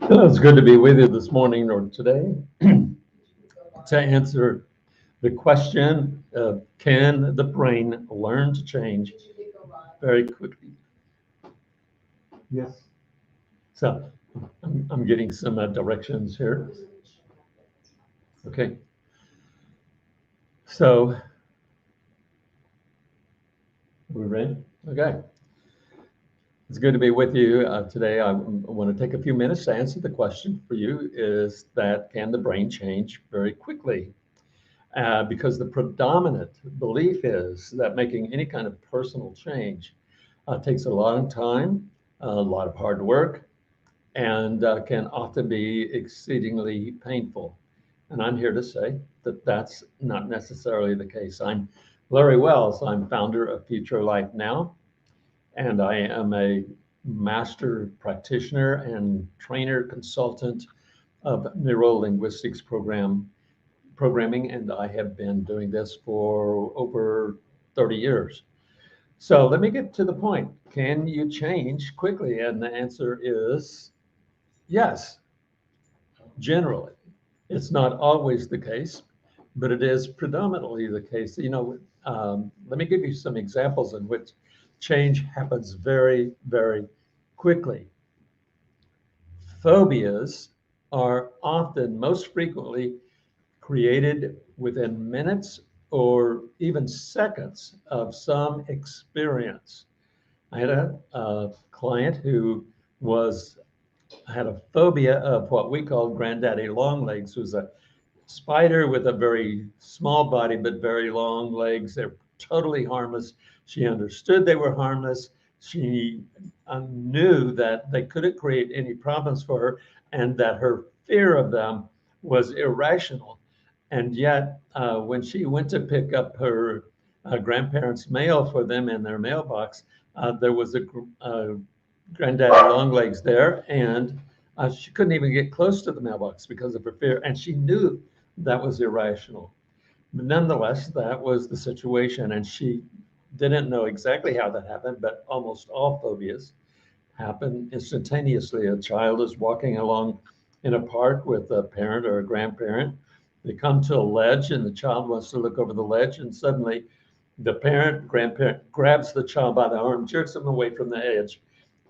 Well, it's good to be with you this morning or today to answer the question of can the brain learn to change very quickly? Yes. So I'm getting some directions here. Okay. So are we ready? Okay. It's good to be with you today. I want to take a few minutes to answer the question for you is that can the brain change very quickly? Because the predominant belief is that making any kind of personal change takes a long time, a lot of hard work, and can often be exceedingly painful. And I'm here to say that that's not necessarily the case. I'm Larry Wells. I'm founder of Future Life Now, and I am a master practitioner and trainer consultant of Neuro-Linguistics programming, and I have been doing this for over 30 years. So let me get to the point. Can you change quickly? And the answer is yes, generally. It's not always the case, but it is predominantly the case. Let me give you some examples in which change happens very, very quickly. Phobias are often, most frequently, created within minutes or even seconds of some experience. I had a client who was had a phobia of what we call granddaddy long legs, who's a spider with a very small body but very long legs. They're totally harmless. She understood they were harmless. She knew that they couldn't create any problems for her and that her fear of them was irrational. And yet, when she went to pick up her grandparents' mail for them in their mailbox, there was a granddaddy longlegs there, and she couldn't even get close to the mailbox because of her fear, and she knew that was irrational. But nonetheless, that was the situation, and she didn't know exactly how that happened, but almost all phobias happen instantaneously. A child is walking along in a park with a parent or a grandparent. They come to a ledge, and the child wants to look over the ledge, and suddenly the parent, grandparent grabs the child by the arm, jerks him away from the edge,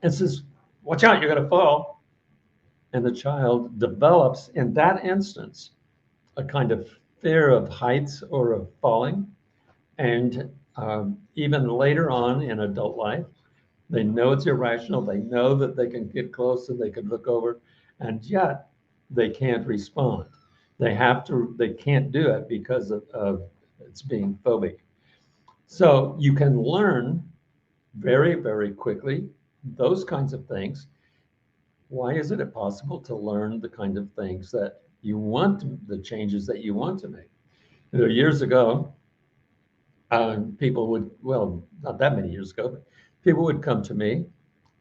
and says, "Watch out, you're going to fall." And the child develops in that instance a kind of fear of heights or of falling. And even later on in adult life, they know it's irrational. They know that they can get close and they can look over, and yet they can't respond. They can't do it because of it's being phobic. So you can learn very, very quickly those kinds of things. Why isn't it possible to learn the kind of things that you want, the changes that you want to make? Years ago, people would, well, not that many years ago, but people would come to me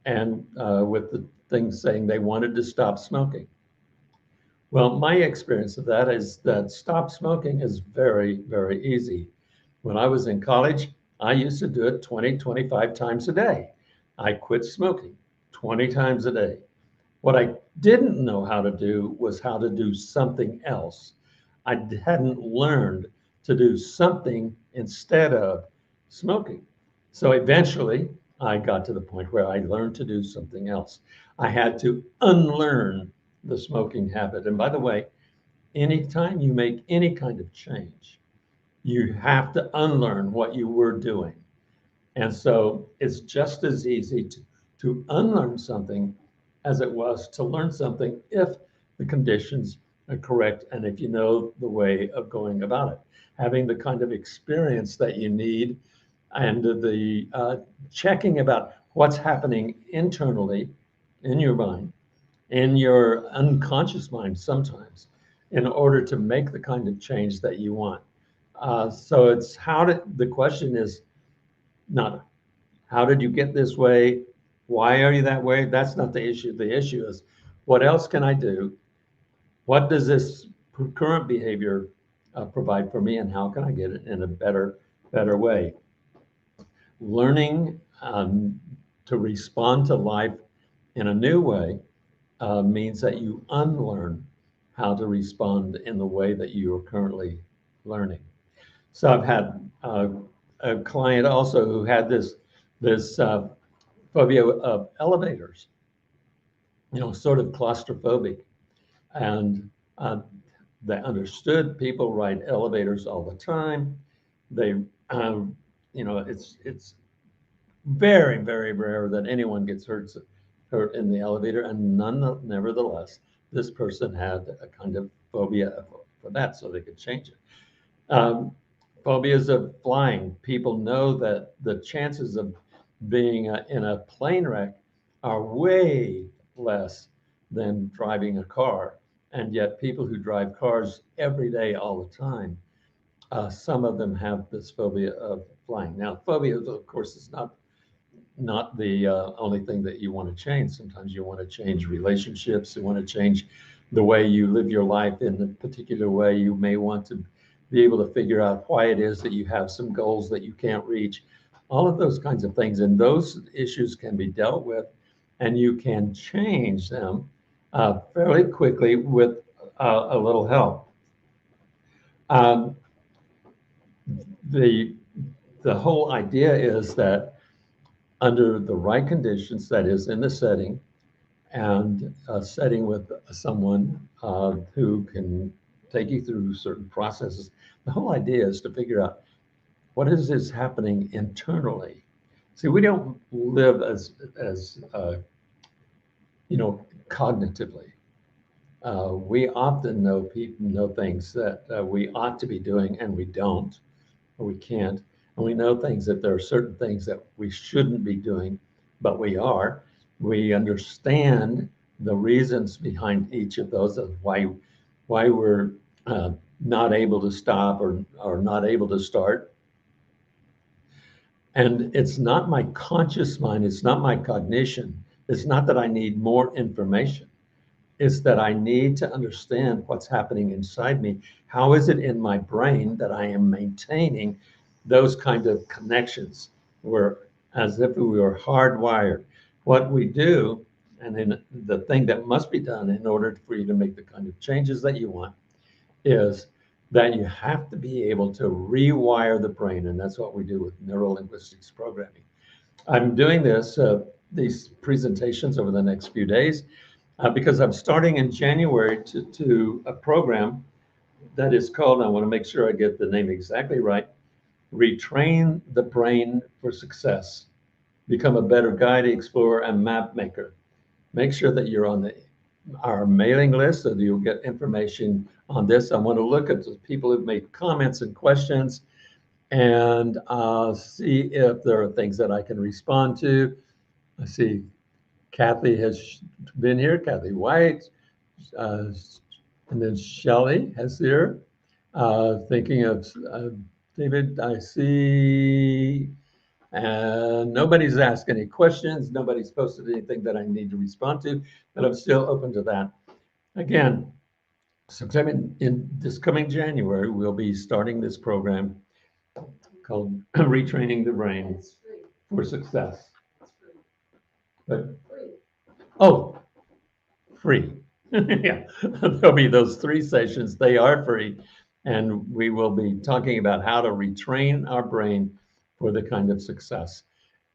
and with the things saying they wanted to stop smoking. Well, my experience of that is that stop smoking is very, very easy. When I was in college, I used to do it 20, 25 times a day. I quit smoking 20 times a day. What I didn't know how to do was how to do something else. I hadn't learned to do something instead of smoking. So eventually, I got to the point where I learned to do something else. I had to unlearn the smoking habit. And by the way, anytime you make any kind of change, you have to unlearn what you were doing. And so it's just as easy to unlearn something as it was to learn something if the conditions are correct and if you know the way of going about it. Having the kind of experience that you need and the checking about what's happening internally in your mind, in your unconscious mind sometimes, in order to make the kind of change that you want. So it's the question is not how did you get this way? Why are you that way? That's not the issue. The issue is what else can I do? What does this current behavior provide for me, and how can I get it in a better way? Learning to respond to life in a new way means that you unlearn how to respond in the way that you are currently learning. So I've had a client also who had this phobia of elevators, sort of claustrophobic, and they understood people ride elevators all the time. They, it's very, very rare that anyone gets hurt in the elevator, and nevertheless, this person had a kind of phobia for that, so they could change it. Um, Phobias of flying. People know that the chances of being in a plane wreck are way less than driving a car, and yet people who drive cars every day, all the time, some of them have this phobia of flying. Now, phobia, of course, is not the only thing that you want to change. Sometimes you want to change relationships. You want to change the way you live your life in a particular way. You may want to be able to figure out why it is that you have some goals that you can't reach. All of those kinds of things. And those issues can be dealt with, and you can change them fairly quickly with a little help. Um, the the whole idea is that under the right conditions, that is in the setting, and a setting with someone who can take you through certain processes. The whole idea is to figure out what is happening internally. See, we don't live as cognitively. We often know things that we ought to be doing and we don't, or we can't. And we know things that there are certain things that we shouldn't be doing, but we are. We understand the reasons behind each of those of why we're not able to stop or not able to start. And it's not my conscious mind, it's not my cognition. It's not that I need more information. It's that I need to understand what's happening inside me. How is it in my brain that I am maintaining those kind of connections? We're as if we were hardwired. What we do, and then the thing that must be done in order for you to make the kind of changes that you want, is that you have to be able to rewire the brain. And that's what we do with neuro-linguistics programming. I'm doing these presentations over the next few days because I'm starting in January to a program that is called, I want to make sure I get the name exactly right, Retrain the Brain for Success. Become a better guide, explorer, and map maker. Make sure that you're on our mailing list so that you'll get information on this. I want to look at the people who've made comments and questions and see if there are things that I can respond to. I see Kathy has been here, Kathy White, uh, and then Shelley has here. Thinking of David, I see, and nobody's asked any questions. Nobody's posted anything that I need to respond to, but I'm still open to that. Again, sometime in this coming January, we'll be starting this program called Retraining the Brain for Success. But, oh, free. Yeah, there'll be those 3 sessions. They are free. And we will be talking about how to retrain our brain for the kind of success.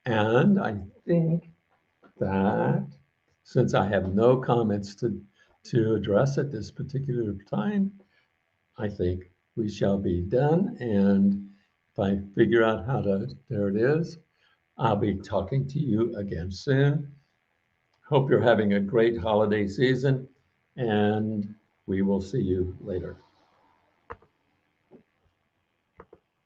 And I think that since I have no comments to address at this particular time, I think we shall be done. And if I figure out there it is, I'll be talking to you again soon. Hope you're having a great holiday season, and we will see you later.